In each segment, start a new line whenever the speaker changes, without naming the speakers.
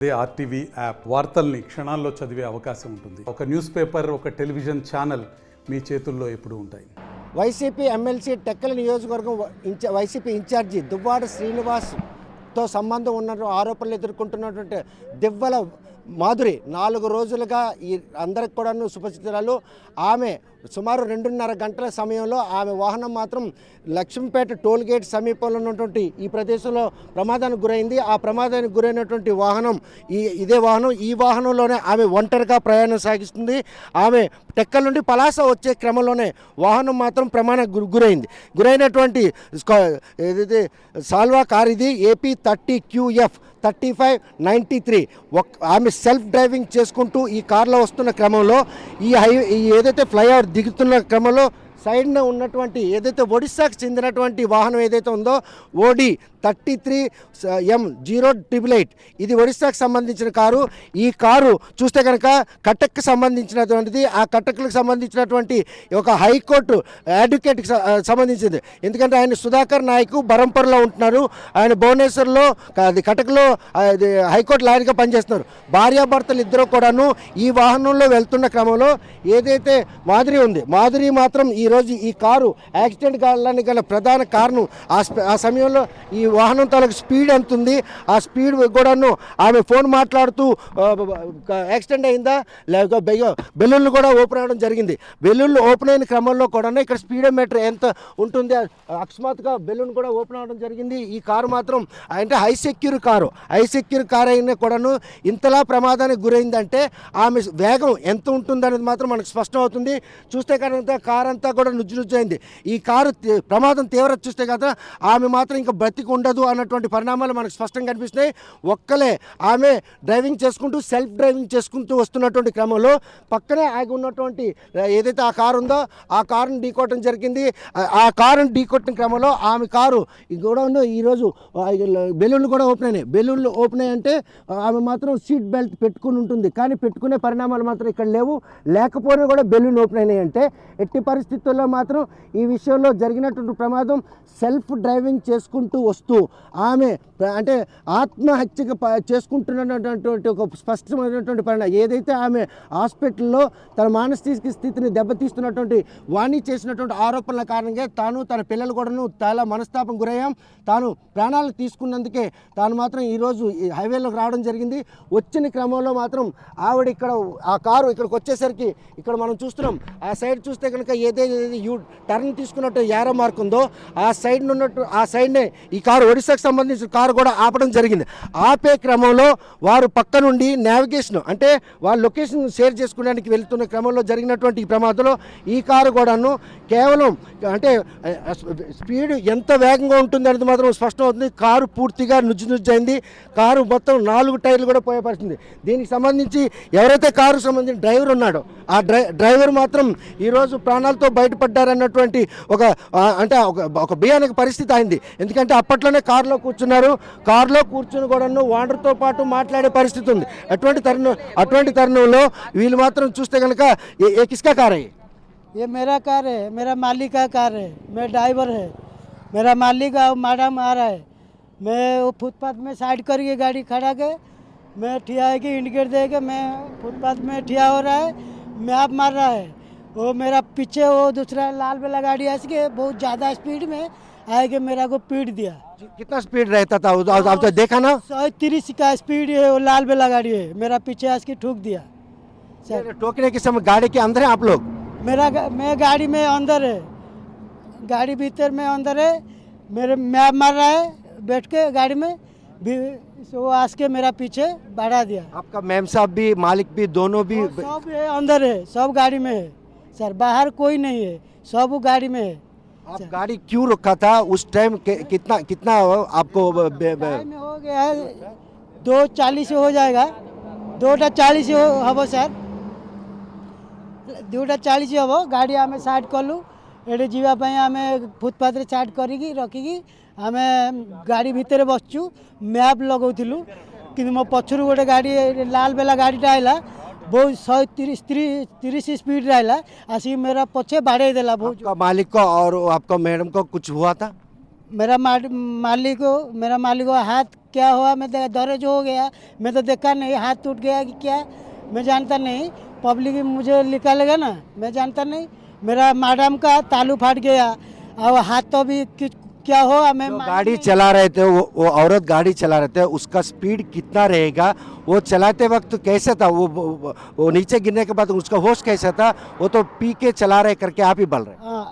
అదే RTV app వార్తల్ని క్షణాల్లో చదివే అవకాశం ఉంటుంది. ఒక న్యూస్ పేపర్, ఒక టెలివిజన్ ఛానల్ మీ చేతుల్లో ఎప్పుడూ ఉంటాయి.
వైసీపీ ఎమ్మెల్సీ టెక్కల నియోజకవర్గం వైసీపీ ఇన్ఛార్జి దువ్వాడ శ్రీనివాస్తో సంబంధం ఉన్న ఆరోపణలు ఎదుర్కొంటున్నటువంటి దివ్వల మాధురి 4 రోజులుగా ఈ అందరికి కూడాను సుపరిచితురాలు. ఆమె సుమారు 2.5 గంటల సమయంలో ఆమె వాహనం మాత్రం లక్ష్మీపేట టోల్ గేట్ సమీపంలో ఉన్నటువంటి ఈ ప్రదేశంలో ప్రమాదానికి గురైంది. ఆ ప్రమాదానికి గురైనటువంటి వాహనం ఇదే వాహనం. ఈ వాహనంలోనే ఆమె ఒంటరిగా ప్రయాణం సాగిస్తుంది. ఆమె టెక్కల నుండి పలాస వచ్చే క్రమంలోనే వాహనం మాత్రం ప్రమాదానికి గురైనటువంటి ఏదైతే సాల్వా కార్ ఇది ఏపీ 30QF 3593. ఆమె సెల్ఫ్ డ్రైవింగ్ చేసుకుంటూ ఈ కార్లో వస్తున్న క్రమంలో ఈ ఏదైతే ఫ్లైఓవర్ దిగుతున్న క్రమంలో సైడ్న ఉన్నటువంటి ఏదైతే ఒడిశాకు చెందినటువంటి వాహనం ఏదైతే ఉందో ఓడి 33M0888 ఇది ఒడిశాకు సంబంధించిన కారు. ఈ కారు చూస్తే కనుక కటక్కి సంబంధించినటువంటిది. ఆ కటక్కి సంబంధించినటువంటి ఒక హైకోర్టు అడ్వకేట్కి సంబంధించింది. ఎందుకంటే ఆయన సుధాకర్ నాయక్ బరంపర్లో ఉంటున్నారు, ఆయన భువనేశ్వర్లో కటక్లో హైకోర్టు లాయర్గా పనిచేస్తున్నారు. భార్యాభర్తలు ఇద్దరు కూడాను ఈ వాహనంలో వెళ్తున్న క్రమంలో ఏదైతే మాధురి మాత్రం ఈరోజు ఈ కారు యాక్సిడెంట్ కావడానికి గల ప్రధాన కారణం ఆ సమయంలో ఈ వాహనం తాలూకు స్పీడ్ ఎంత ఉంది, ఆ స్పీడ్ కూడాను ఆమె ఫోన్ మాట్లాడుతూ యాక్సిడెంట్ అయిందా లేక బెలూన్లు కూడా ఓపెన్ అవ్వడం జరిగింది. బెలూన్లు ఓపెన్ అయిన క్రమంలో కూడా ఇక్కడ స్పీడోమీటర్ ఎంత ఉంటుంది, అకస్మాత్తుగా బెలూన్ కూడా ఓపెన్ అవ్వడం జరిగింది. ఈ కారు మాత్రం అంటే హై సెక్యూర్ కారు అయినా కూడాను ఇంతలా ప్రమాదానికి గురైందంటే ఆమె వేగం ఎంత ఉంటుందనేది మాత్రం మనకు స్పష్టం అవుతుంది. చూస్తే కనుక కారు అంతా కూడా నుజ్జునుజ్జైంది. ఈ కారు ప్రమాదం తీవ్రత చూస్తే కదా ఆమె మాత్రం ఇంకా బ్రతికి ఉండదు అన్నటువంటి పరిణామాలు మనకు స్పష్టంగా కనిపిస్తున్నాయి. ఒక్కలే ఆమె సెల్ఫ్ డ్రైవింగ్ చేసుకుంటూ వస్తున్నటువంటి క్రమంలో పక్కనే ఆగి ఉన్నటువంటి ఏదైతే ఆ కారు ఉందో ఆ కారును ఢీకొట్టడం జరిగింది. ఆ కారును ఢీకొట్టిన క్రమంలో ఆమె కారు కూడా ఈరోజు బెలూన్లు కూడా ఓపెన్ అయినాయి. బెలూన్లు ఓపెన్ అయ్యంటే ఆమె మాత్రం సీట్ బెల్ట్ పెట్టుకుని ఉంటుంది, కానీ పెట్టుకునే పరిణామాలు మాత్రం ఇక్కడ లేవు. లేకపోయినా కూడా బెలూన్ ఓపెన్ అయినాయి అంటే ఎట్టి పరిస్థితుల్లో మాత్రం ఈ విషయంలో జరిగినటువంటి ప్రమాదం సెల్ఫ్ డ్రైవింగ్ చేసుకుంటూ వస్తూ ఆమె అంటే ఆత్మహత్యగా చేసుకుంటున్నటువంటి ఒక స్పష్టమైనటువంటి పరిణామం. ఏదైతే ఆమె హాస్పిటల్లో తన మానసిక స్థితిని దెబ్బతీస్తున్నటువంటి వాణి చేసినటువంటి ఆరోపణల కారణంగా తాను తన పిల్లలు కూడాను చాలా మనస్తాపం గురయ్యాం. తాను ప్రాణాలు తీసుకున్నందుకే తాను మాత్రం ఈరోజు హైవేలోకి రావడం జరిగింది. వచ్చిన క్రమంలో మాత్రం ఆవిడ ఆ కారు ఇక్కడికి వచ్చేసరికి ఇక్కడ మనం చూస్తున్నాం. ఆ సైడ్ చూస్తే కనుక ఏదైతే టర్న్ తీసుకున్నట్టు యారో మార్క్ ఉందో ఆ సైడ్నే ఈ కారు ఒడిశాకు సంబంధించిన కారు కూడా ఆపడం జరిగింది. ఆపే క్రమంలో వారు పక్క నుండి నావిగేషన్ అంటే వాళ్ళ లొకేషన్ షేర్ చేసుకోవడానికి వెళ్తున్న క్రమంలో జరిగినటువంటి ఈ ప్రమాదంలో ఈ కారు కూడాను కేవలం అంటే స్పీడ్ ఎంత వేగంగా ఉంటుంది అనేది మాత్రం స్పష్టం అవుతుంది. కారు పూర్తిగా నుజ్జైంది. కారు మొత్తం 4 టైర్లు కూడా పోయే పరిస్థితి. దీనికి సంబంధించి ఎవరైతే కారు సంబంధించిన డ్రైవర్ ఉన్నాడో ఆ డ్రైవర్ మాత్రం ఈరోజు ప్రాణాలతో బయటపడ్డారన్నటువంటి ఒక భయానక పరిస్థితి అయింది. ఎందుకంటే అప్పట్లోనే కారులో కూర్చుని కూడాను ఓనర్తో పాటు మాట్లాడే పరిస్థితి ఉంది. అటువంటి తరుణంలో వీళ్ళు మాత్రం చూస్తే కనుక ఏ కిస్కా కార్ है?
ये मेरा कार है, मेरा मालिक का कार है, मैं ड्राइवर है. मेरा मालिक मैडम आ रहा है. मैं वो फुटपाथ में साइड करके गाड़ी खड़ा के मैं ठिया है कि इंडिकेट दे के मैं फुटपाथ में ठिया हो रहा है, मैप मार रहा है. वो मेरा पीछे वो दूसरा लाल वाला गाड़ी आ के बहुत ज़्यादा स्पीड में आए के मेरा को पीट दिया.
कितना स्पीड रहता था आप तो देखा ना?
130 का स्पीड है. वो लाल वाला गाड़ी है, मेरा पीछे आज के ठोक दिया.
ठोकने के समय गाड़ी के अंदर है आप लोग?
मैं गाड़ी में अंदर है, गाड़ी भीतर में अंदर है. मेरे मैप मार रहा है बैठ के गाड़ी में भी. वो आज के मेरा पीछे बढ़ा दिया.
आपका मैम साहब भी मालिक भी दोनों भी
सब है अंदर है, सब गाड़ी में है सर, बाहर कोई नहीं है, सब गाड़ी में है.
आप गाड़ी क्यों रखा था उस टाइम? कितना आपको
टाइम हो गया है 2:40 हो जाएगा. 2:40 हबो सर, 2:40 हबो. गाड़ी आमे साइड कलु एडे जीवा पई आमे फुटपाथ रे साइड करिकी रखिकी आमे गाड़ी भितर बसचु. मैप लगौथिलु किंतु मो पछरु गोटे गाड़ी लाल बेला गाड़ीटा आइला बहुत 130 स्पीड रहा. आसी मेरा पछे बाड़े देला. बहुत
आपका मालिक को और आपका मैडम को कुछ हुआ था?
मेरा मालिक को हाथ क्या हुआ, मैं दर्द हो गया, मैं तो देखा नहीं, हाथ टूट गया कि क्या, मैं जानता नहीं। पब्लिक मुझे निकालेगा ना, मैं जानता नहीं। मेरा मैडम का तालू फाट गया और हाथ तो भी क्या हुआ, मैं
जो गाड़ी चला रहे थे वो औरत गाड़ी चला रहे थे, उसका स्पीड कितना रहेगा, वो चलाते वक्त कैसा था, वो नीचे गिरने के बाद उसका होश कैसा था, वो तो पी के चला रहे करके आप ही बोल रहे हैं।
हाँ,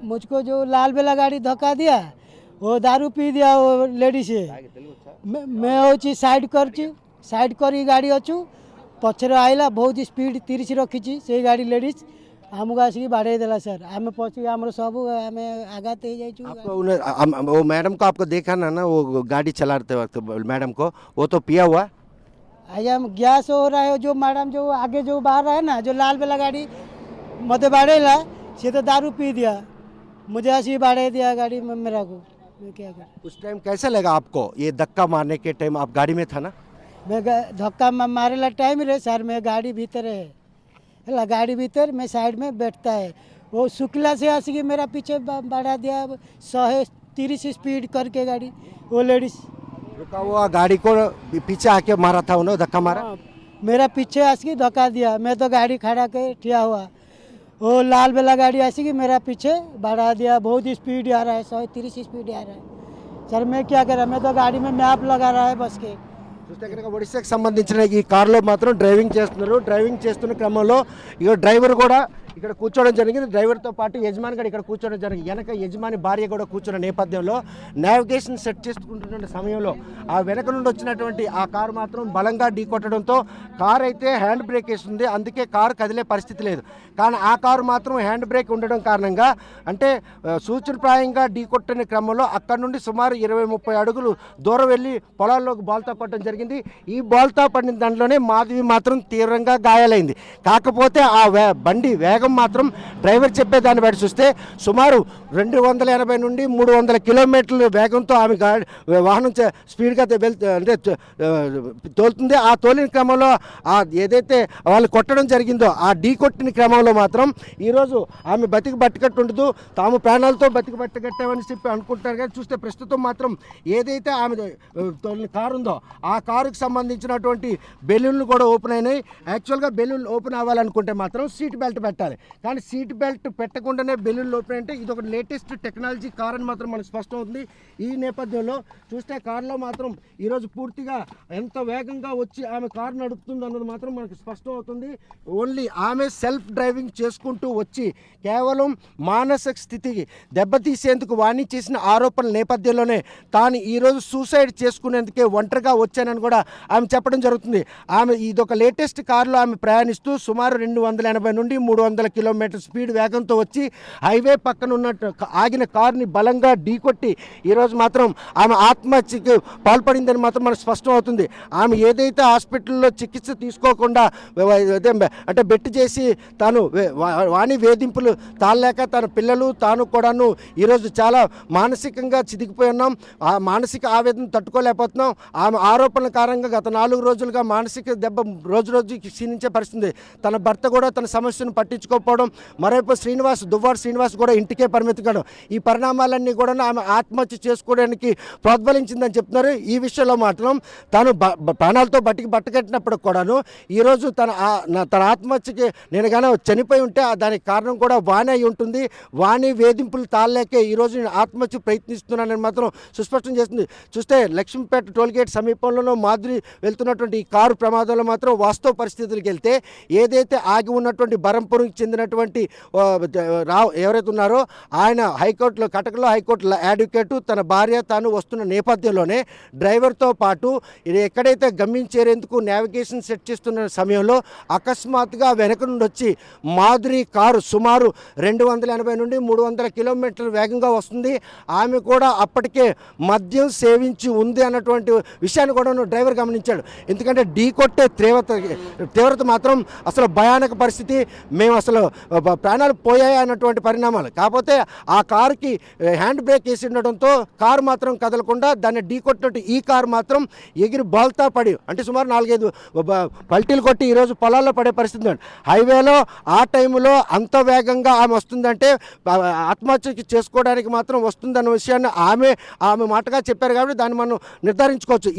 मुझको जो लाल बेला गाड़ी धक्का दिया वो दारू पी दिया वो लेडी से। मैं हूँ साइड करी गाड़ी अच्छु पचर आइला बहुत स्पीड 30 रखी से गाड़ी लेडीज आमको आसिक बाड़े देला सर। आम पची आम सब आम आघात हो जाइए।
आपको वो मैडम को आपको देखा ना वो गाड़ी चलाते वक्त मैडम को, वो तो पिया हुआ।
आया गैस हो रहा है, जो मैडम जो आगे जो बाहर रहा है ना, जो लाल बेला गाड़ी मत बाड़ेला से तो दारू पी दिया, मुझे ऐसे बाड़े दिया गाड़ी में मेरा को। मैं क्या कर।
उस टाइम कैसा लगा आपको, ये धक्का मारने के टाइम आप गाड़ी में था ना?
मैं धक्का मारेला टाइम रे सर, मैं गाड़ी भीतर है गाड़ी भीतर मैं साइड में बैठता है, वो शुक्ला से आसिक मेरा पीछे बढ़ा दिया 130 स्पीड करके गाड़ी, वो लेडीज
रुका हुआ गाड़ी को पीछे आके मारा था उन्होंने, धक्का मारा।
हाँ, मेरा पीछे आसिक धक्का दिया, मैं तो गाड़ी खड़ा के ठिया हुआ, वो लाल बेला गाड़ी आसिक मेरा पीछे बढ़ा दिया, बहुत स्पीड आ रहा है, 130 स्पीड आ रहा है सर। मैं क्या करा, मैं तो गाड़ी में मैप लगा रहा है बस के।
చూస్తే కనుక ఒడిశాకు సంబంధించిన ఈ కారులో మాత్రం డ్రైవింగ్ చేస్తున్నారు. డ్రైవింగ్ చేస్తున్న క్రమంలో ఇక డ్రైవర్ కూడా ఇక్కడ కూర్చోవడం జరిగింది. డ్రైవర్తో పాటు యజమాని కూడా ఇక్కడ కూర్చోవడం జరిగింది. వెనక యజమాని భార్య కూడా కూర్చున్న నేపథ్యంలో నావిగేషన్ సెట్ చేసుకుంటున్న సమయంలో ఆ వెనక నుండి వచ్చినటువంటి ఆ కారు మాత్రం బలంగా ఢీకొట్టడంతో కారు అయితే హ్యాండ్ బ్రేక్ వేస్తుంది. అందుకే కారు కదిలే పరిస్థితి లేదు. కానీ ఆ కారు మాత్రం హ్యాండ్ బ్రేక్ ఉండడం కారణంగా అంటే సూచనప్రాయంగా ఢీకొట్టిన క్రమంలో అక్కడ నుండి సుమారు 20-30 అడుగులు దూరం వెళ్ళి పొలాల్లోకి బాల్తో కొట్టడం జరిగింది. ఈ బాల్తో పడిన దాంట్లోనే మాధవి మాత్రం తీవ్రంగా గాయాలైంది. కాకపోతే ఆ బండి వేగం మాత్రం డ్రైవర్ చెప్పే దాన్ని బట్టి చూస్తే సుమారు 280 నుండి 300 కిలోమీటర్ల వేగంతో ఆమె వాహనం స్పీడ్గా అంటే తోలుతుంది. ఆ తోలిన క్రమంలో ఏదైతే వాళ్ళు కొట్టడం జరిగిందో ఆ ఢీ కొట్టిన క్రమంలో మాత్రం ఈరోజు ఆమె బతికి బట్టకట్టు ఉండదు, తాము ప్రాణాలతో బతికి బట్టకట్టామని చెప్పి అనుకుంటారు. కానీ చూస్తే ప్రస్తుతం మాత్రం ఏదైతే ఆమె తోలిన కారు ఉందో ఆ కారుకు సంబంధించినటువంటి బెలూన్లు కూడా ఓపెన్ అయినాయి. యాక్చువల్గా బెలూన్లు ఓపెన్ అవ్వాలనుకుంటే మాత్రం సీట్ బెల్ట్ పెట్టాలి, కానీ సీట్ బెల్ట్ పెట్టకుండానే బెలూన్లు ఓపెన్ అంటే ఇది ఒక లేటెస్ట్ టెక్నాలజీ కార్ అని మాత్రం మనకు స్పష్టం అవుతుంది. ఈ నేపథ్యంలో చూస్తే కారులో మాత్రం ఈరోజు పూర్తిగా ఎంత వేగంగా వచ్చి ఆమె కారు నడుపుతుంది అన్నది మాత్రం మనకు స్పష్టం అవుతుంది. ఓన్లీ ఆమె సెల్ఫ్ డ్రైవింగ్ చేసుకుంటూ వచ్చి కేవలం మానసిక స్థితికి దెబ్బతీసేందుకు వాణి చేసిన ఆరోపణల నేపథ్యంలోనే తాను ఈరోజు సూసైడ్ చేసుకునేందుకే ఒంటరిగా వచ్చానని కూడా ఆమె చెప్పడం జరుగుతుంది. ఆమె ఇదొక లేటెస్ట్ కారులో ఆమె ప్రయాణిస్తూ సుమారు 280 నుండి 300 కిలోమీటర్ స్పీడ్ వేగంతో వచ్చి హైవే పక్కన ఉన్నట్టు ఆగిన కారుని బలంగా ఢీకొట్టి ఈరోజు మాత్రం ఆమె ఆత్మహత్యకు పాల్పడిందని మాత్రం మనకు స్పష్టం అవుతుంది. ఆమె ఏదైతే హాస్పిటల్లో చికిత్స తీసుకోకుండా అంటే బెట్టు చేసి తాను వాణి వేధింపులు తాళలేక తన పిల్లలు తాను కూడాను ఈరోజు చాలా మానసికంగా చితికిపోయి ఉన్నాం. ఆ మానసిక ఆవేదన తట్టుకోలేకపోతున్నాం. ఆమె ఆరోపణల కారణంగా గత 4 రోజులుగా మానసిక దెబ్బ రోజుకి క్షీణించే పరిస్థితి. తన భర్త కూడా తన సమస్యను పట్టించుకోకపోవడం, మరోవైపు దువ్వాడు శ్రీనివాస్ కూడా ఇంటికే పరిమితి కావడం, ఈ పరిణామాలన్నీ కూడా ఆమె ఆత్మహత్య చేసుకోవడానికి ప్రోద్బలించిందని చెప్తున్నారు. ఈ విషయంలో మాత్రం తాను ప్రాణాలతో బట్టకట్టినప్పుడు కూడాను ఈరోజు తన ఆత్మహత్యకి నేను కానీ చనిపోయి ఉంటే దానికి కారణం కూడా వాణి అయి ఉంటుంది. వాణి వేధింపులు తాళలేకే ఈరోజు నేను ఆత్మహత్య ప్రయత్నిస్తున్నానని మాత్రం సుస్పష్టం చేస్తుంది. చూస్తే లక్ష్మీపేట టోల్గేట్ సమీపంలోనూ మాధురి వెళ్తున్నటువంటి ఈ కారు ప్రమాదంలో మాత్రం వాస్తవ పరిస్థితులకు వెళ్తే ఏదైతే ఆగి ఉన్నటువంటి బరంపురికి చెందినటువంటి ఎవరైతే ఉన్నారో ఆయన కటకలో హైకోర్టులో అడ్వకేటు తన భార్య తాను వస్తున్న నేపథ్యంలోనే డ్రైవర్తో పాటు ఇది ఎక్కడైతే గమ్యం నావిగేషన్ సెట్ చేస్తున్న సమయంలో అకస్మాత్తుగా వెనక నుండి వచ్చి మాధురి కారు సుమారు 280 నుండి 300 కిలోమీటర్ల వేగంగా వస్తుంది. ఆమె కూడా అప్పటికే మద్యం సేవించి ఉంది అన్నటువంటి విషయాన్ని కూడా డ్రైవర్ గమనించాడు. ఎందుకంటే ఢీ కొట్టే తీవ్రత మాత్రం అసలు భయానక పరిస్థితి. మేము అసలు అసలు ప్రాణాలు పోయాయి అన్నటువంటి పరిణామాలు. కాకపోతే ఆ కారుకి హ్యాండ్ బ్రేక్ వేసి ఉండడంతో కారు మాత్రం కదలకుండా దాన్ని ఢీకొట్టినట్టు ఈ కారు మాత్రం ఎగిరి బాల్తా పడి అంటే సుమారు 4-5 పల్టీలు కొట్టి ఈరోజు పొలాల్లో పడే పరిస్థితి ఉంది. హైవేలో ఆ టైంలో అంత వేగంగా ఆమె వస్తుందంటే ఆత్మహత్య చేసుకోవడానికి మాత్రం వస్తుందన్న విషయాన్ని ఆమె మాటగా చెప్పారు కాబట్టి దాన్ని మనం నిర్ధారించుకోవచ్చు.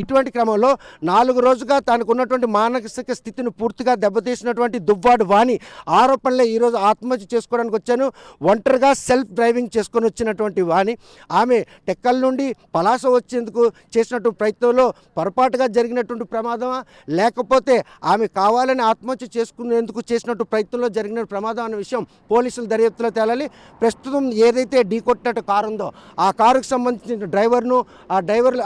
ఇటువంటి క్రమంలో 4 రోజుగా తనకు ఉన్నటువంటి మానసిక స్థితిని పూర్తిగా దెబ్బతీసినటువంటి దువ్వాడు వాణి ఆరోపణలే ఈరోజు ఆత్మహత్య చేసుకోవడానికి వచ్చాను. ఒంటరిగా సెల్ఫ్ డ్రైవింగ్ చేసుకొని వచ్చినటువంటి వాణి ఆమె టెక్కల్ నుండి పలాస వచ్చేందుకు చేసినట్టు ప్రయత్నంలో పొరపాటుగా జరిగినటువంటి ప్రమాదమా లేకపోతే ఆమె కావాలని ఆత్మహత్య చేసుకునేందుకు చేసినట్టు ప్రయత్నంలో జరిగిన ప్రమాదం అనే విషయం పోలీసుల దర్యాప్తులో తేలాలి. ప్రస్తుతం ఏదైతే ఢీకొట్టినట్టు కారు ఉందో ఆ కారుకు సంబంధించిన డ్రైవర్ను ఆ డ్రైవర్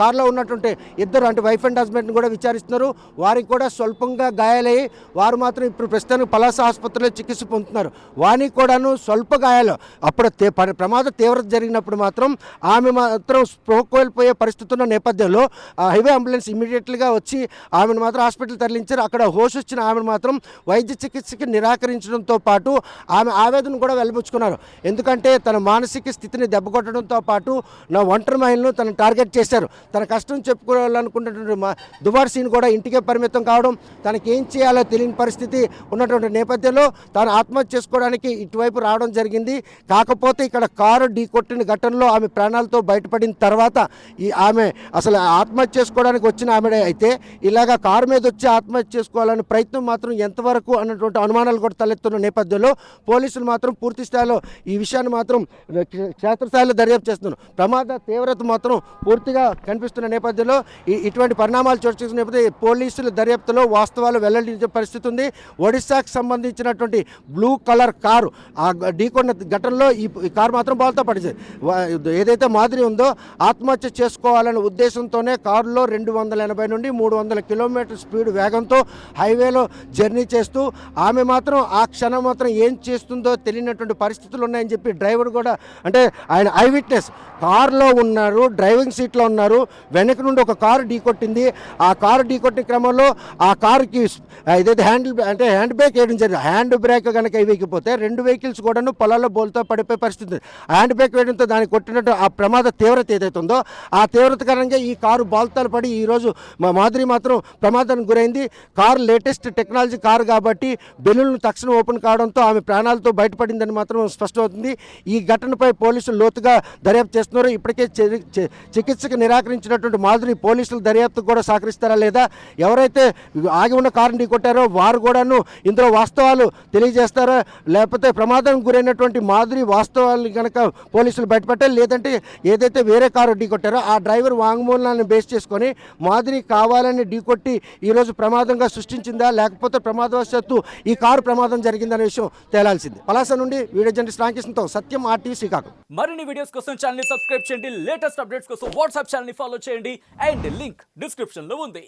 కారులో ఉన్నటువంటి ఇద్దరు అంటే వైఫ్ అండ్ హస్బెండ్ని కూడా విచారిస్తున్నారు. వారికి కూడా స్వల్పంగా గాయాలయ్యి వారు మాత్రం ఇప్పుడు ప్రస్తుతానికి పలాస ఆసుపత్రిలో చికిత్స పొందుతున్నారు. వానికి కూడాను స్వల్ప గాయాలు. అప్పుడు ప్రమాద తీవ్రత జరిగినప్పుడు మాత్రం ఆమె మాత్రం స్పృహ కోల్పోయే పరిస్థితి ఉన్న నేపథ్యంలో హైవే అంబులెన్స్ ఇమీడియట్గా వచ్చి ఆమెను మాత్రం హాస్పిటల్ తరలించారు. అక్కడ హోష్ వచ్చిన ఆమెను మాత్రం వైద్య చికిత్సకి నిరాకరించడంతో పాటు ఆమె ఆవేదన కూడా వెలిబుచ్చుకున్నారు. ఎందుకంటే తన మానసిక స్థితిని దెబ్బకొట్టడంతో పాటు నా ఒంటరి మహిళను తన టార్గెట్ చేశారు. తన కష్టం చెప్పుకోవాలనుకున్నటువంటి దుబార్ సీన్ కూడా ఇంటికే పరిమితం కావడం, తనకేం చేయాలో తెలియని పరిస్థితి ఉన్నటువంటి నేపథ్యంలో తాను ఆత్మహత్య చేసుకోవడానికి ఇటువైపు రావడం జరిగింది. కాకపోతే ఇక్కడ కారు ఢీకొట్టిన ఘటనలో ఆమె ప్రాణాలతో బయటపడిన తర్వాత ఆమె అసలు ఆత్మహత్య చేసుకోవడానికి వచ్చిన ఆమె అయితే ఇలాగా కారు మీద వచ్చి ఆత్మహత్య చేసుకోవాలనే ప్రయత్నం మాత్రం ఎంతవరకు అన్నటువంటి అనుమానాలు కూడా తలెత్తున్న నేపథ్యంలో పోలీసులు మాత్రం పూర్తి స్థాయిలో ఈ విషయాన్ని మాత్రం క్షేత్రస్థాయిలో దర్యాప్తు చేస్తున్నారు. ప్రమాద తీవ్రత మాత్రం పూర్తిగా కనిపిస్తున్న నేపథ్యంలో ఇటువంటి పరిణామాలు చోటు చేసుకున్న నేపథ్యంలో పోలీసుల దర్యాప్తులో వాస్తవాలు వెల్లడించే పరిస్థితి ఉంది. ఒడిశాకు సంబంధించినటువంటి బ్లూ కలర్ కారు ఆ ఢీకొన్న ఘటనలో ఈ కారు మాత్రం బాల్తో పడింది. ఏదైతే మాదిరి ఉందో ఆత్మహత్య చేసుకోవాలనే ఉద్దేశంతోనే కారులో 280 నుండి 300 కిలోమీటర్ స్పీడ్ వేగంతో హైవేలో జర్నీ చేస్తూ ఆమె మాత్రం ఆ క్షణం మాత్రం ఏం చేస్తుందో తెలియనటువంటి పరిస్థితులు ఉన్నాయని చెప్పి డ్రైవర్ కూడా అంటే ఆయన ఐ విట్నెస్ కారులో ఉన్నారు, డ్రైవింగ్ సీట్లో ఉన్నారు. వెనక నుండి ఒక కారు ఢీకొట్టింది. ఆ కారు ఢీకొట్టిన క్రమంలో ఆ కారుకి ఏదైతే హ్యాండ్ బ్రేక్ వేయడం జరిగింది. హ్యాండ్ బ్రేక్ కనుక వేయకపోతే 2 వెహికల్స్ కూడాను పొలాల్లో బోల్తో పడిపోయే పరిస్థితి. హ్యాండ్ బ్రేక్ వేయడంతో దానికి కొట్టినట్టు ఆ ప్రమాద తీవ్రత ఏదైతే ఉందో ఆ తీవ్రత కారణంగా ఈ కారు బాల్తాలు పడి ఈరోజు మాదిరి మాత్రం ప్రమాదానికి గురైంది. కారు లేటెస్ట్ టెక్నాలజీ కారు కాబట్టి బెలూన్లు తక్షణం ఓపెన్ కావడంతో ఆమె ప్రాణాలతో బయటపడిందని మాత్రం స్పష్టమవుతుంది. ఈ ఘటనపై పోలీసులు లోతుగా దర్యాప్తు చేస్తున్నారు. ఇప్పటికే చికిత్సకు నిరాకరించినటువంటి మాదిరి పోలీసులు దర్యాప్తు కూడా సహకరిస్తారా లేదా, ఎవరైతే ఆగి ఉన్న కారుని ఢీకొట్టారో వారు కూడాను ఇందులో వాస్తవాలు తెలియజేస్తారా, లేకపోతే ప్రమాదం గురైనటువంటి మాదిరి వాస్తవాలు కనుక పోలీసులు బయటపెట్టాలి. లేదంటే ఏదైతే వేరే కారు ఢీకొట్టారో ఆ డ్రైవర్ వాంగ్మూలాన్ని బేస్ చేసుకొని మాదిరి కావాలని ఢీకొట్టి ఈరోజు ప్రమాదంగా సృష్టించిందా లేకపోతే ప్రమాదవశాత్తు ఈ కారు ప్రమాదం జరిగిందనే విషయం తేలాల్సింది. పలాస నుండి వీడియో జర్నలిస్ట్ రామకృష్ణతో సత్యం RTV శ్రీకాకుళం.
మరిన్ని వీడియోస్ కోసం ఛానల్ ని సబ్స్క్రైబ్ చేయండి. లేటెస్ట్ అప్డేట్స్ కోసం వాట్సాప్ ఛానల్ ని ఫాలో చేయండి. అండ్ లింక్ డిస్క్రిప్షన్ లో ఉంది.